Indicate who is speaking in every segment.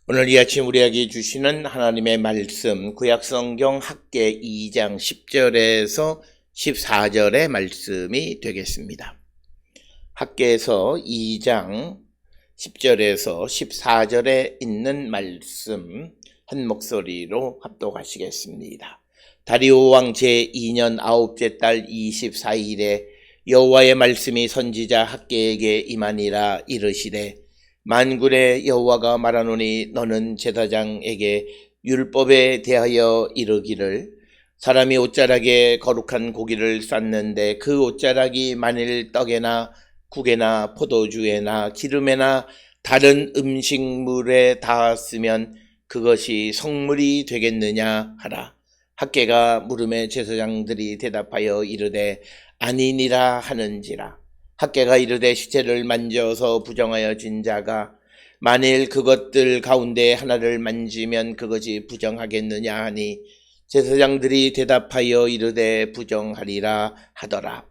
Speaker 1: 오늘 이 아침 우리에게 주시는 하나님의 말씀, 구약성경 학개 2장 10절에서 14절의 말씀이 되겠습니다. 학개에서 2장 10절에서 14절에 있는 말씀 한 목소리로 합독하시겠습니다. 다리오 왕 제2년 9째 달 24일에 여호와의 말씀이 선지자 학개에게 임하니라. 이르시되 만군의 여호와가 말하노니 너는 제사장에게 율법에 대하여 이르기를 사람이 옷자락에 거룩한 고기를 쌌는데 그 옷자락이 만일 떡에나 국에나 포도주에나 기름에나 다른 음식물에 닿았으면 그것이 성물이 되겠느냐 하라. 학개가 물음에 제사장들이 대답하여 이르되 아니니라 하는지라. 학개가 이르되 시체를 만져서 부정하여 진 자가 만일 그것들 가운데 하나를 만지면 그것이 부정하겠느냐 하니 제사장들이 대답하여 이르되 부정하리라 하더라.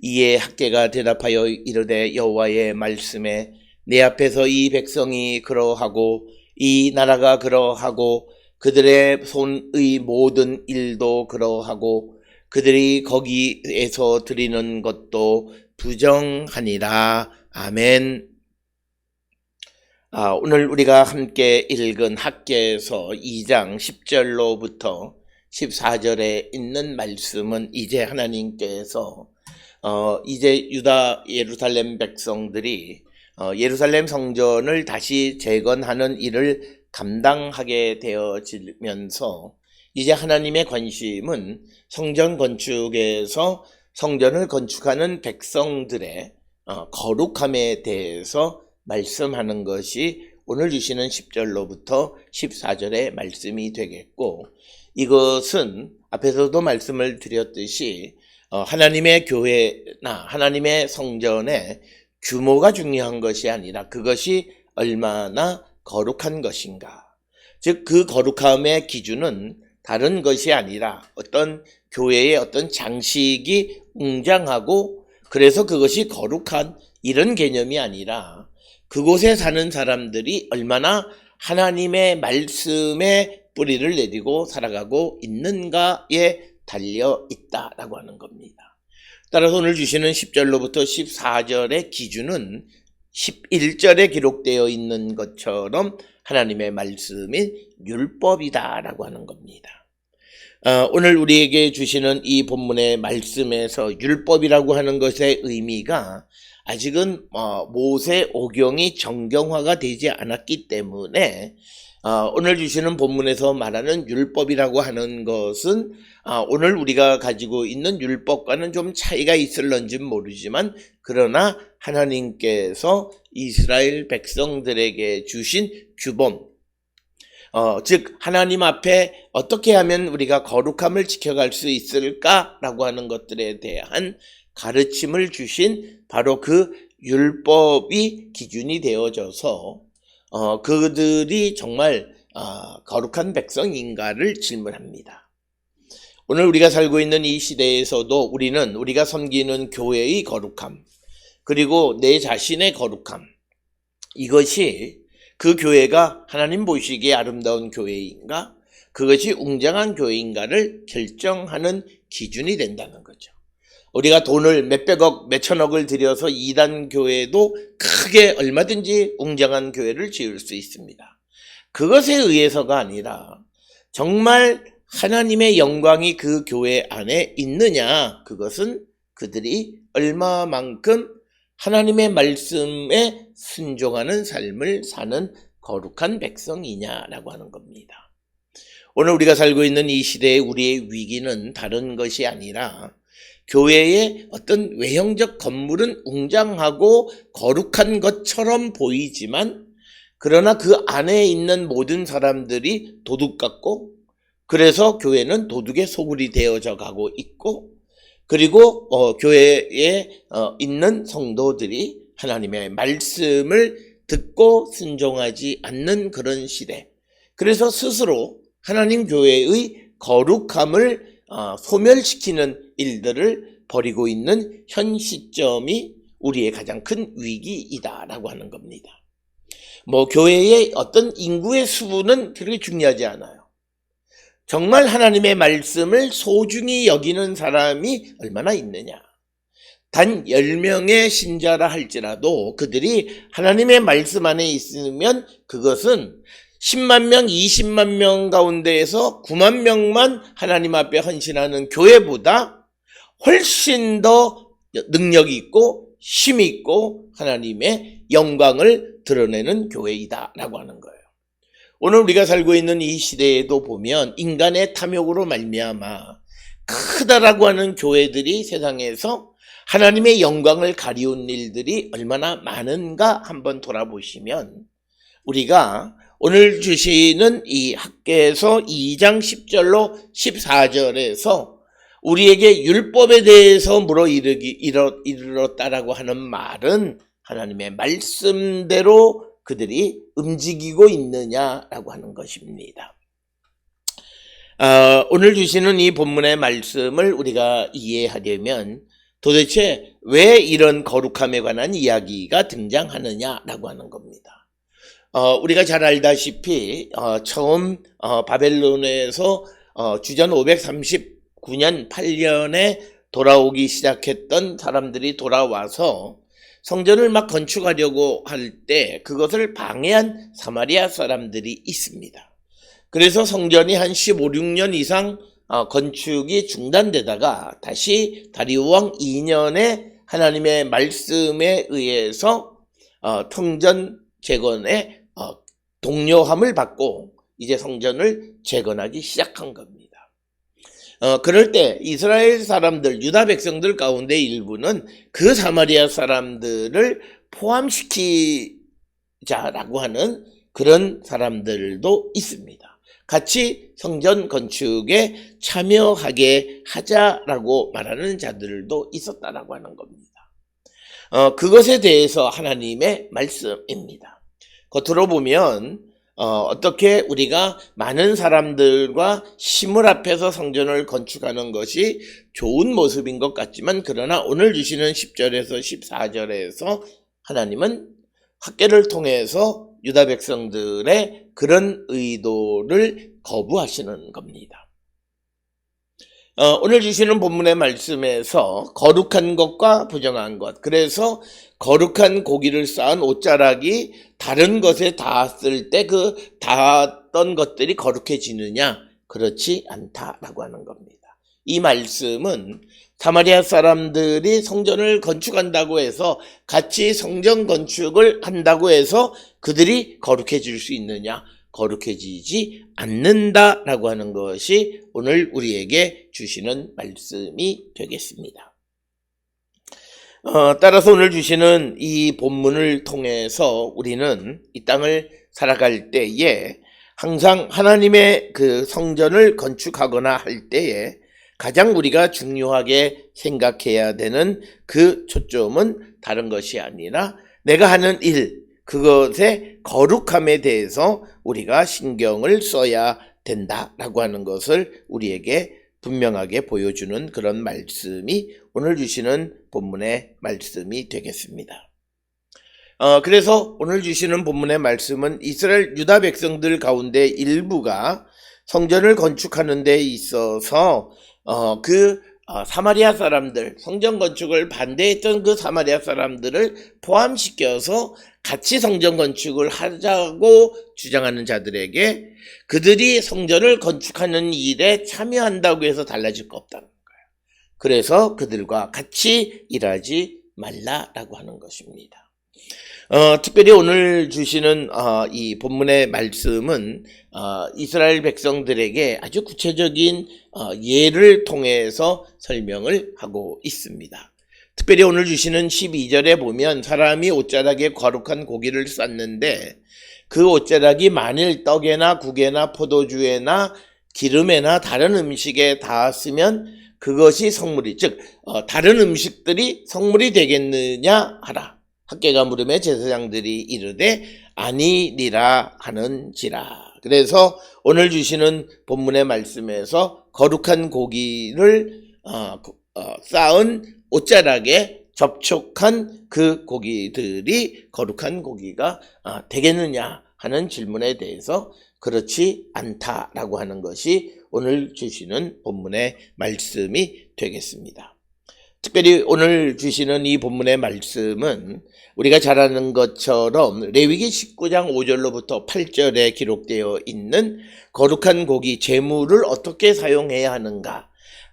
Speaker 1: 이에 학개가 대답하여 이르되 여호와의 말씀에 내 앞에서 이 백성이 그러하고 이 나라가 그러하고 그들의 손의 모든 일도 그러하고 그들이 거기에서 드리는 것도 부정하니라. 아멘. 오늘 우리가 함께 읽은 학개에서 2장 10절로부터 14절에 있는 말씀은 이제 하나님께서 이제 유다 예루살렘 백성들이 예루살렘 성전을 다시 재건하는 일을 감당하게 되어지면서 이제 하나님의 관심은 성전 건축에서 성전을 건축하는 백성들의 거룩함에 대해서 말씀하는 것이 오늘 주시는 10절로부터 14절의 말씀이 되겠고, 이것은 앞에서도 말씀을 드렸듯이 하나님의 교회나 하나님의 성전의 규모가 중요한 것이 아니라 그것이 얼마나 거룩한 것인가. 즉 그 거룩함의 기준은 다른 것이 아니라 어떤 교회의 어떤 장식이 웅장하고 그래서 그것이 거룩한 이런 개념이 아니라 그곳에 사는 사람들이 얼마나 하나님의 말씀에 뿌리를 내리고 살아가고 있는가에 달려 있다라고 하는 겁니다. 따라서 오늘 주시는 10절로부터 14절의 기준은 11절에 기록되어 있는 것처럼 하나님의 말씀인 율법이다라고 하는 겁니다. 오늘 우리에게 주시는 이 본문의 말씀에서 율법이라고 하는 것의 의미가 아직은 모세 오경이 정경화가 되지 않았기 때문에 오늘 주시는 본문에서 말하는 율법이라고 하는 것은 오늘 우리가 가지고 있는 율법과는 좀 차이가 있을런지 모르지만 그러나 하나님께서 이스라엘 백성들에게 주신 규범, 즉 하나님 앞에 어떻게 하면 우리가 거룩함을 지켜갈 수 있을까라고 하는 것들에 대한 가르침을 주신 바로 그 율법이 기준이 되어져서 그들이 정말 거룩한 백성인가를 질문합니다. 오늘 우리가 살고 있는 이 시대에서도 우리가 섬기는 교회의 거룩함, 그리고 내 자신의 거룩함, 이것이 그 교회가 하나님 보시기에 아름다운 교회인가, 그것이 웅장한 교회인가를 결정하는 기준이 된다는 거죠. 우리가 돈을 몇백억, 몇천억을 들여서 이단 교회도 크게 얼마든지 웅장한 교회를 지을 수 있습니다. 그것에 의해서가 아니라 정말 하나님의 영광이 그 교회 안에 있느냐, 그것은 그들이 얼마만큼 하나님의 말씀에 순종하는 삶을 사는 거룩한 백성이냐라고 하는 겁니다. 오늘 우리가 살고 있는 이 시대의 우리의 위기는 다른 것이 아니라 교회의 어떤 외형적 건물은 웅장하고 거룩한 것처럼 보이지만 그러나 그 안에 있는 모든 사람들이 도둑 같고, 그래서 교회는 도둑의 소굴이 되어져 가고 있고, 그리고 교회에 있는 성도들이 하나님의 말씀을 듣고 순종하지 않는 그런 시대, 그래서 스스로 하나님 교회의 거룩함을 소멸시키는 일들을 벌이고 있는 현 시점이 우리의 가장 큰 위기이다라고 하는 겁니다. 뭐 교회의 어떤 인구의 수는 그렇게 중요하지 않아요. 정말 하나님의 말씀을 소중히 여기는 사람이 얼마나 있느냐. 단 10명의 신자라 할지라도 그들이 하나님의 말씀 안에 있으면 그것은 10만 명, 20만 명 가운데에서 9만 명만 하나님 앞에 헌신하는 교회보다 훨씬 더 능력이 있고 힘이 있고 하나님의 영광을 드러내는 교회이다라고 하는 거예요. 오늘 우리가 살고 있는 이 시대에도 보면 인간의 탐욕으로 말미암아 크다라고 하는 교회들이 세상에서 하나님의 영광을 가리운 일들이 얼마나 많은가 한번 돌아보시면 우리가 오늘 주시는 이 학개서 2장 10절로 14절에서 우리에게 율법에 대해서 이르렀다라고 하는 말은 하나님의 말씀대로 그들이 움직이고 있느냐라고 하는 것입니다. 오늘 주시는 이 본문의 말씀을 우리가 이해하려면 도대체 왜 이런 거룩함에 관한 이야기가 등장하느냐라고 하는 겁니다. 우리가 잘 알다시피 처음 바벨론에서 주전 539년 8년에 돌아오기 시작했던 사람들이 돌아와서 성전을 막 건축하려고 할 때 그것을 방해한 사마리아 사람들이 있습니다. 그래서 성전이 한 15, 16년 이상 건축이 중단되다가 다시 다리오 왕 2년에 하나님의 말씀에 의해서 성전 재건에 독려함을 받고 이제 성전을 재건하기 시작한 겁니다. 그럴 때 이스라엘 사람들, 유다 백성들 가운데 일부는 그 사마리아 사람들을 포함시키자라고 하는 그런 사람들도 있습니다. 같이 성전 건축에 참여하게 하자라고 말하는 자들도 있었다라고 하는 겁니다. 그것에 대해서 하나님의 말씀입니다. 겉으로 보면 어떻게 우리가 많은 사람들과 힘을 합해서 성전을 건축하는 것이 좋은 모습인 것 같지만 그러나 오늘 주시는 10절에서 14절에서 하나님은 학개를 통해서 유다 백성들의 그런 의도를 거부하시는 겁니다. 오늘 주시는 본문의 말씀에서 거룩한 것과 부정한 것, 그래서 거룩한 고기를 쌓은 옷자락이 다른 것에 닿았을 때 그 닿았던 것들이 거룩해지느냐? 그렇지 않다라고 하는 겁니다. 이 말씀은 사마리아 사람들이 성전을 건축한다고 해서 같이 성전 건축을 한다고 해서 그들이 거룩해질 수 있느냐? 거룩해지지 않는다라고 하는 것이 오늘 우리에게 주시는 말씀이 되겠습니다. 따라서 오늘 주시는 이 본문을 통해서 우리는 이 땅을 살아갈 때에 항상 하나님의 그 성전을 건축하거나 할 때에 가장 우리가 중요하게 생각해야 되는 그 초점은 다른 것이 아니라 내가 하는 일, 그것의 거룩함에 대해서 우리가 신경을 써야 된다라고 하는 것을 우리에게 분명하게 보여주는 그런 말씀이 오늘 주시는 본문의 말씀이 되겠습니다. 그래서 오늘 주시는 본문의 말씀은 이스라엘 유다 백성들 가운데 일부가 성전을 건축하는 데 있어서 사마리아 사람들, 성전 건축을 반대했던 그 사마리아 사람들을 포함시켜서 같이 성전 건축을 하자고 주장하는 자들에게 그들이 성전을 건축하는 일에 참여한다고 해서 달라질 거 없다는 거예요. 그래서 그들과 같이 일하지 말라라고 하는 것입니다. 특별히 오늘 주시는 이 본문의 말씀은 이스라엘 백성들에게 아주 구체적인 예를 통해서 설명을 하고 있습니다. 특별히 오늘 주시는 12절에 보면 사람이 옷자락에 거룩한 고기를 쌓는데 그 옷자락이 만일 떡에나 국에나 포도주에나 기름에나 다른 음식에 닿았으면 그것이 성물이, 즉 다른 음식들이 성물이 되겠느냐 하라. 학개가 물음에 제사장들이 이르되 아니니라 하는지라. 그래서 오늘 주시는 본문의 말씀에서 거룩한 고기를 쌓은 옷자락에 접촉한 그 고기들이 거룩한 고기가 되겠느냐 하는 질문에 대해서 그렇지 않다라고 하는 것이 오늘 주시는 본문의 말씀이 되겠습니다. 특별히 오늘 주시는 이 본문의 말씀은 우리가 잘 아는 것처럼 레위기 19장 5절로부터 8절에 기록되어 있는 거룩한 고기 제물을 어떻게 사용해야 하는가,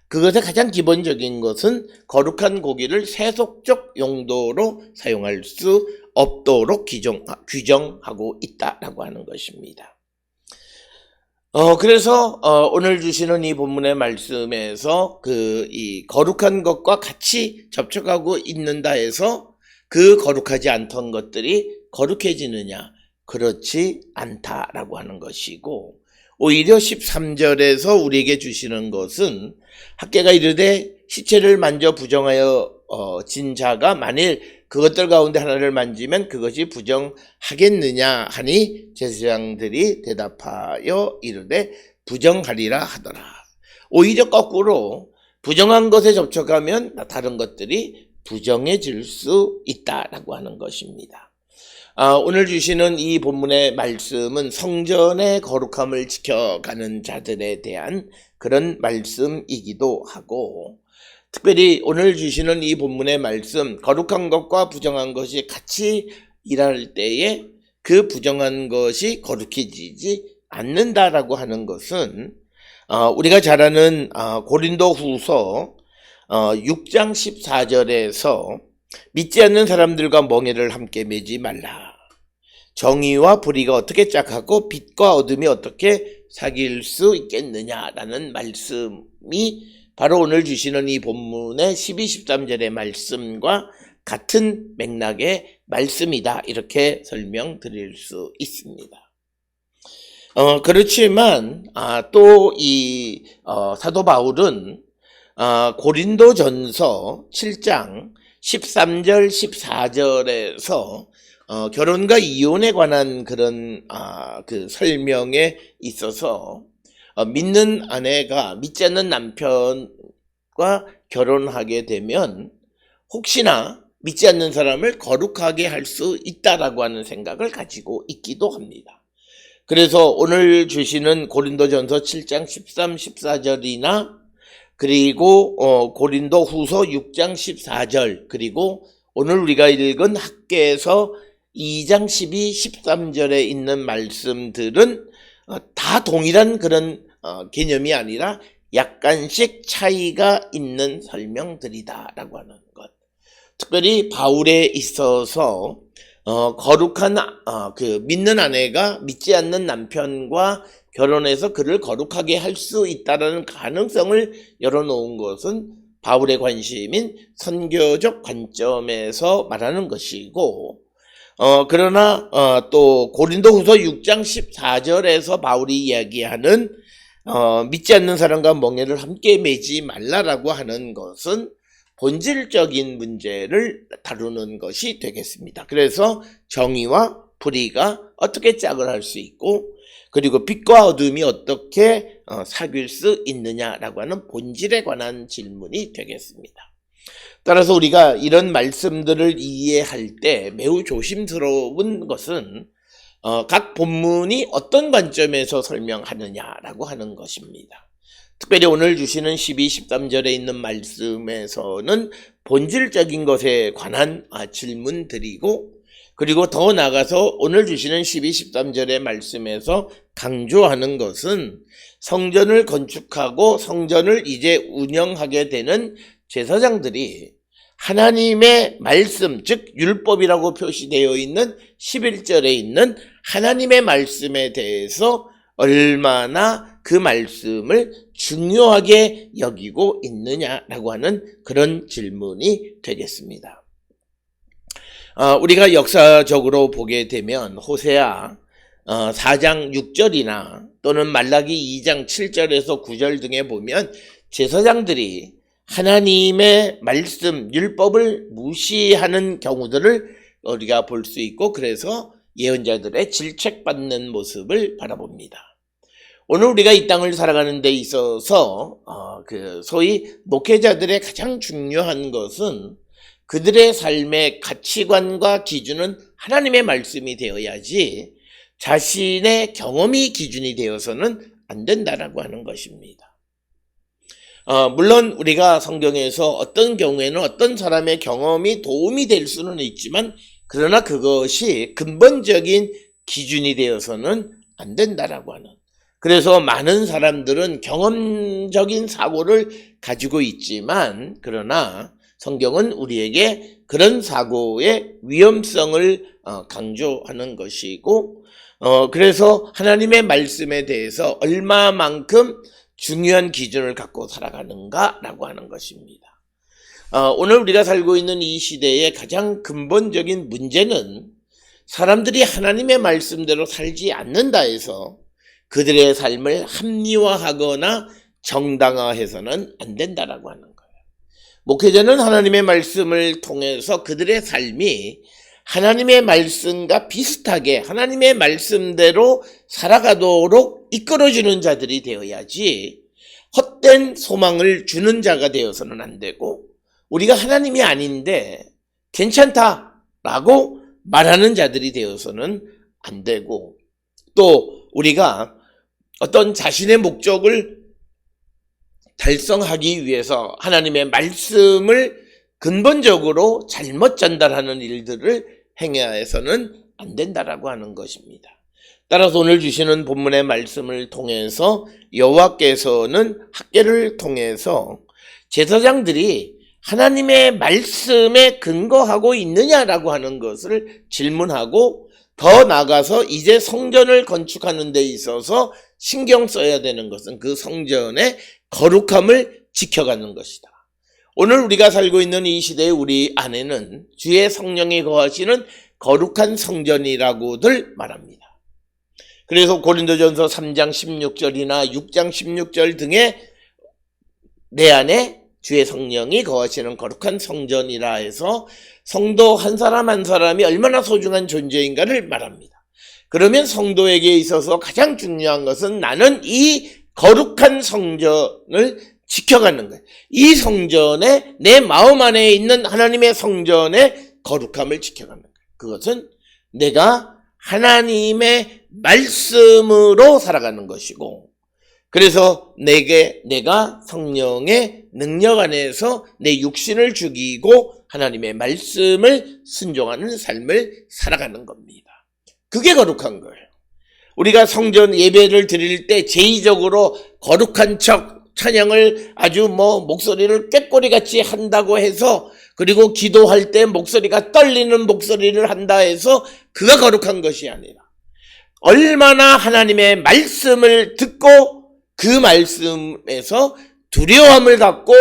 Speaker 1: 그것의 가장 기본적인 것은 거룩한 고기를 세속적 용도로 사용할 수 없도록 규정하고 있다라고 하는 것입니다. 그래서 오늘 주시는 이 본문의 말씀에서 이 거룩한 것과 같이 접촉하고 있는다 해서 그 거룩하지 않던 것들이 거룩해지느냐? 그렇지 않다라고 하는 것이고, 오히려 13절에서 우리에게 주시는 것은 학개가 이르되 시체를 만져 부정하여 진 자가 만일 그것들 가운데 하나를 만지면 그것이 부정하겠느냐 하니 제사장들이 대답하여 이르되 부정하리라 하더라. 오히려 거꾸로 부정한 것에 접촉하면 다른 것들이 부정해질 수 있다라고 하는 것입니다. 오늘 주시는 이 본문의 말씀은 성전의 거룩함을 지켜가는 자들에 대한 그런 말씀이기도 하고, 특별히 오늘 주시는 이 본문의 말씀, 거룩한 것과 부정한 것이 같이 일할 때에 그 부정한 것이 거룩해지지 않는다라고 하는 것은 우리가 잘 아는 고린도 후서 6장 14절에서 믿지 않는 사람들과 멍에를 함께 매지 말라. 정의와 불의가 어떻게 짝하고 빛과 어둠이 어떻게 사귈 수 있겠느냐라는 말씀이 바로 오늘 주시는 이 본문의 12, 13절의 말씀과 같은 맥락의 말씀이다, 이렇게 설명드릴 수 있습니다. 그렇지만 또 이 사도 바울은 고린도전서 7장 13절 14절에서 결혼과 이혼에 관한 그런 그 설명에 있어서 믿는 아내가 믿지 않는 남편과 결혼하게 되면 혹시나 믿지 않는 사람을 거룩하게 할 수 있다라고 하는 생각을 가지고 있기도 합니다. 그래서 오늘 주시는 고린도전서 7장 13, 14절이나 그리고 고린도 후서 6장 14절, 그리고 오늘 우리가 읽은 학개에서 2장 12, 13절에 있는 말씀들은 다 동일한 그런 개념이 아니라 약간씩 차이가 있는 설명들이다라고 하는 것. 특별히 바울에 있어서 거룩한 그 믿는 아내가 믿지 않는 남편과 결혼해서 그를 거룩하게 할 수 있다라는 가능성을 열어놓은 것은 바울의 관심인 선교적 관점에서 말하는 것이고, 그러나 또 고린도후서 6장 14절에서 바울이 이야기하는 믿지 않는 사람과 멍에를 함께 매지 말라라고 하는 것은 본질적인 문제를 다루는 것이 되겠습니다. 그래서 정의와 불의가 어떻게 짝을 할 수 있고, 그리고 빛과 어둠이 어떻게 사귈 수 있느냐라고 하는 본질에 관한 질문이 되겠습니다. 따라서 우리가 이런 말씀들을 이해할 때 매우 조심스러운 것은 각 본문이 어떤 관점에서 설명하느냐라고 하는 것입니다. 특별히 오늘 주시는 12, 13절에 있는 말씀에서는 본질적인 것에 관한 질문들이고, 그리고 더 나아가서 오늘 주시는 12, 13절의 말씀에서 강조하는 것은 성전을 건축하고 성전을 이제 운영하게 되는 제사장들이 하나님의 말씀, 즉 율법이라고 표시되어 있는 11절에 있는 하나님의 말씀에 대해서 얼마나 그 말씀을 중요하게 여기고 있느냐라고 하는 그런 질문이 되겠습니다. 우리가 역사적으로 보게 되면 호세아 4장 6절이나 또는 말라기 2장 7절에서 9절 등에 보면 제사장들이 하나님의 말씀, 율법을 무시하는 경우들을 우리가 볼 수 있고, 그래서 예언자들의 질책받는 모습을 바라봅니다. 오늘 우리가 이 땅을 살아가는 데 있어서 소위 목회자들의 가장 중요한 것은 그들의 삶의 가치관과 기준은 하나님의 말씀이 되어야지 자신의 경험이 기준이 되어서는 안 된다라고 하는 것입니다. 물론 우리가 성경에서 어떤 경우에는 어떤 사람의 경험이 도움이 될 수는 있지만 그러나 그것이 근본적인 기준이 되어서는 안 된다라고 하는. 그래서 많은 사람들은 경험적인 사고를 가지고 있지만 그러나 성경은 우리에게 그런 사고의 위험성을 강조하는 것이고 그래서 하나님의 말씀에 대해서 얼마만큼 중요한 기준을 갖고 살아가는가라고 하는 것입니다. 오늘 우리가 살고 있는 이 시대의 가장 근본적인 문제는 사람들이 하나님의 말씀대로 살지 않는다 해서 그들의 삶을 합리화하거나 정당화해서는 안 된다라고 하는 거예요. 목회자는 하나님의 말씀을 통해서 그들의 삶이 하나님의 말씀과 비슷하게 하나님의 말씀대로 살아가도록 이끌어주는 자들이 되어야지 헛된 소망을 주는 자가 되어서는 안 되고 우리가 하나님이 아닌데 괜찮다라고 말하는 자들이 되어서는 안 되고 또 우리가 어떤 자신의 목적을 달성하기 위해서 하나님의 말씀을 근본적으로 잘못 전달하는 일들을 행해서는 안 된다라고 하는 것입니다. 따라서 오늘 주시는 본문의 말씀을 통해서 여호와께서는 학계를 통해서 제사장들이 하나님의 말씀에 근거하고 있느냐라고 하는 것을 질문하고 더 나아가서 이제 성전을 건축하는 데 있어서 신경 써야 되는 것은 그 성전의 거룩함을 지켜가는 것이다. 오늘 우리가 살고 있는 이 시대에 우리 안에는 주의 성령이 거하시는 거룩한 성전이라고들 말합니다. 그래서 고린도전서 3장 16절이나 6장 16절 등의 내 안에 주의 성령이 거하시는 거룩한 성전이라 해서 성도 한 사람 한 사람이 얼마나 소중한 존재인가를 말합니다. 그러면 성도에게 있어서 가장 중요한 것은 나는 이 거룩한 성전을 지켜가는 거예요. 이 성전에 내 마음 안에 있는 하나님의 성전의 거룩함을 지켜가는 거예요. 그것은 내가 하나님의 말씀으로 살아가는 것이고 그래서 내가 성령의 능력 안에서 내 육신을 죽이고 하나님의 말씀을 순종하는 삶을 살아가는 겁니다. 그게 거룩한 거예요. 우리가 성전 예배를 드릴 때 제의적으로 거룩한 척 찬양을 아주 목소리를 꾀꼬리같이 한다고 해서 그리고 기도할 때 목소리가 떨리는 목소리를 한다 해서 그가 거룩한 것이 아니라 얼마나 하나님의 말씀을 듣고 그 말씀에서 두려움을 갖고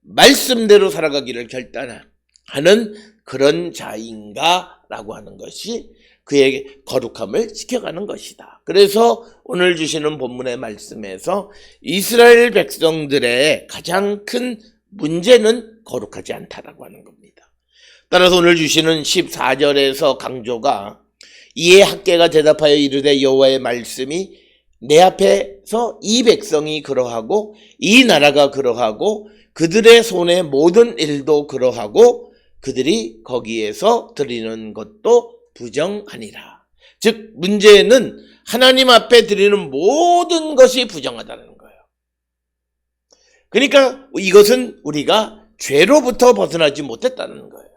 Speaker 1: 말씀대로 살아가기를 결단하는 그런 자인가라고 하는 것이 그의 거룩함을 지켜가는 것이다. 그래서 오늘 주시는 본문의 말씀에서 이스라엘 백성들의 가장 큰 문제는 거룩하지 않다라고 하는 겁니다. 따라서 오늘 주시는 14절에서 강조가 이에 학개가 대답하여 이르되 여호와의 말씀이 내 앞에서 이 백성이 그러하고 이 나라가 그러하고 그들의 손의 모든 일도 그러하고 그들이 거기에서 드리는 것도 부정하니라. 즉 문제는 하나님 앞에 드리는 모든 것이 부정하다는 거예요. 그러니까 이것은 우리가 죄로부터 벗어나지 못했다는 거예요.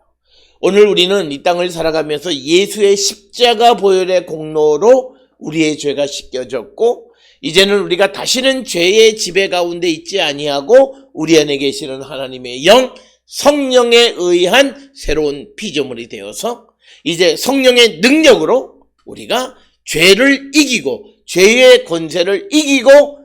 Speaker 1: 오늘 우리는 이 땅을 살아가면서 예수의 십자가 보혈의 공로로 우리의 죄가 씻겨졌고 이제는 우리가 다시는 죄의 지배 가운데 있지 아니하고 우리 안에 계시는 하나님의 영 성령에 의한 새로운 피조물이 되어서 이제 성령의 능력으로 우리가 죄를 이기고 죄의 권세를 이기고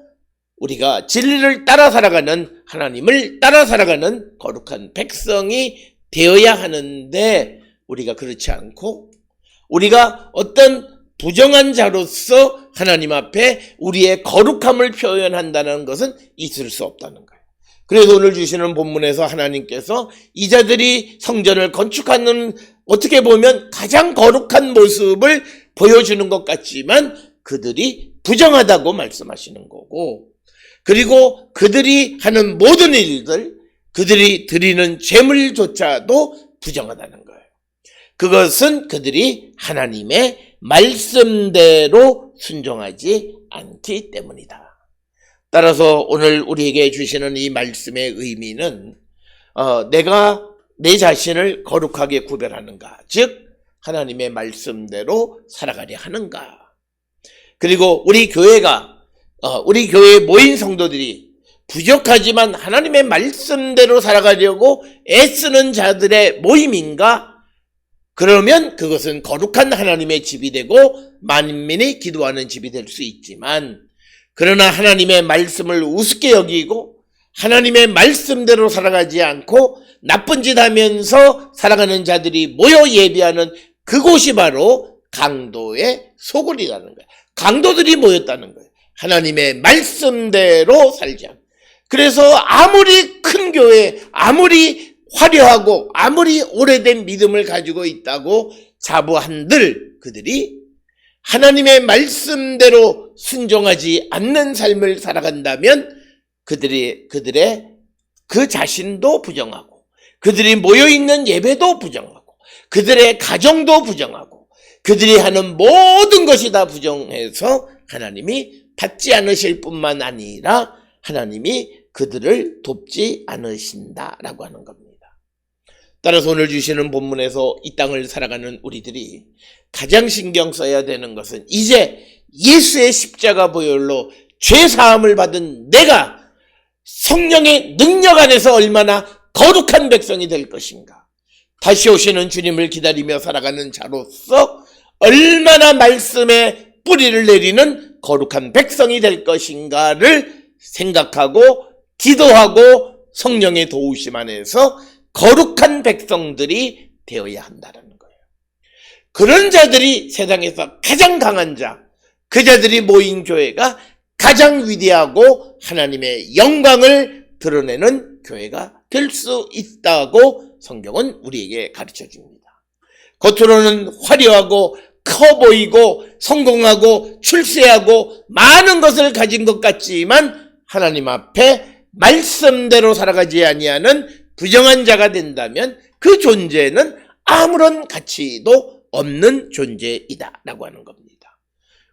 Speaker 1: 우리가 진리를 따라 살아가는 하나님을 따라 살아가는 거룩한 백성이 되어야 하는데 우리가 그렇지 않고 우리가 어떤 부정한 자로서 하나님 앞에 우리의 거룩함을 표현한다는 것은 있을 수 없다는 거예요. 그래서 오늘 주시는 본문에서 하나님께서 이 자들이 성전을 건축하는 어떻게 보면 가장 거룩한 모습을 보여주는 것 같지만 그들이 부정하다고 말씀하시는 거고 그리고 그들이 하는 모든 일들 그들이 드리는 제물조차도 부정하다는 거예요. 그것은 그들이 하나님의 말씀대로 순종하지 않기 때문이다. 따라서 오늘 우리에게 주시는 이 말씀의 의미는 내가 내 자신을 거룩하게 구별하는가, 즉 하나님의 말씀대로 살아가려 하는가. 그리고 우리 교회에 모인 성도들이 부족하지만 하나님의 말씀대로 살아가려고 애쓰는 자들의 모임인가? 그러면 그것은 거룩한 하나님의 집이 되고 만민이 기도하는 집이 될 수 있지만, 그러나 하나님의 말씀을 우습게 여기고 하나님의 말씀대로 살아가지 않고 나쁜 짓 하면서 살아가는 자들이 모여 예배하는 그곳이 바로 강도의 소굴이라는 거예요. 강도들이 모였다는 거예요. 하나님의 말씀대로 살자. 그래서 아무리 큰 교회, 아무리 화려하고 아무리 오래된 믿음을 가지고 있다고 자부한들 그들이 하나님의 말씀대로 순종하지 않는 삶을 살아간다면 그들의 그 자신도 부정하고, 그들이 모여있는 예배도 부정하고, 그들의 가정도 부정하고, 그들이 하는 모든 것이 다 부정해서 하나님이 받지 않으실 뿐만 아니라 하나님이 그들을 돕지 않으신다라고 하는 겁니다. 따라서 오늘 주시는 본문에서 이 땅을 살아가는 우리들이 가장 신경 써야 되는 것은 이제 예수의 십자가 보혈로 죄 사함을 받은 내가 성령의 능력 안에서 얼마나 거룩한 백성이 될 것인가, 다시 오시는 주님을 기다리며 살아가는 자로서 얼마나 말씀에 뿌리를 내리는 거룩한 백성이 될 것인가를 생각하고 기도하고 성령의 도우심 안에서 거룩한 백성들이 되어야 한다는 거예요. 그런 자들이 세상에서 가장 강한 자, 그 자들이 모인 교회가 가장 위대하고 하나님의 영광을 드러내는 교회가 될 수 있다고 성경은 우리에게 가르쳐 줍니다. 겉으로는 화려하고 커 보이고 성공하고 출세하고 많은 것을 가진 것 같지만 하나님 앞에 말씀대로 살아가지 아니하는 부정한 자가 된다면 그 존재는 아무런 가치도 없는 존재이다 라고 하는 겁니다.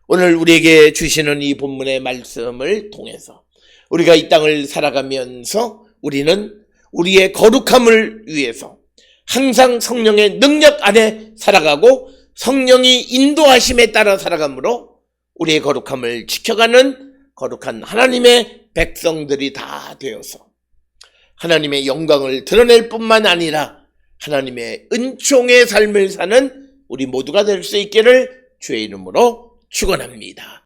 Speaker 1: 오늘 우리에게 주시는 이 본문의 말씀을 통해서 우리가 이 땅을 살아가면서 우리는 우리의 거룩함을 위해서 항상 성령의 능력 안에 살아가고 성령이 인도하심에 따라 살아가므로 우리의 거룩함을 지켜가는 거룩한 하나님의 백성들이 다 되어서 하나님의 영광을 드러낼 뿐만 아니라 하나님의 은총의 삶을 사는 우리 모두가 될 수 있기를 주의 이름으로 축원합니다.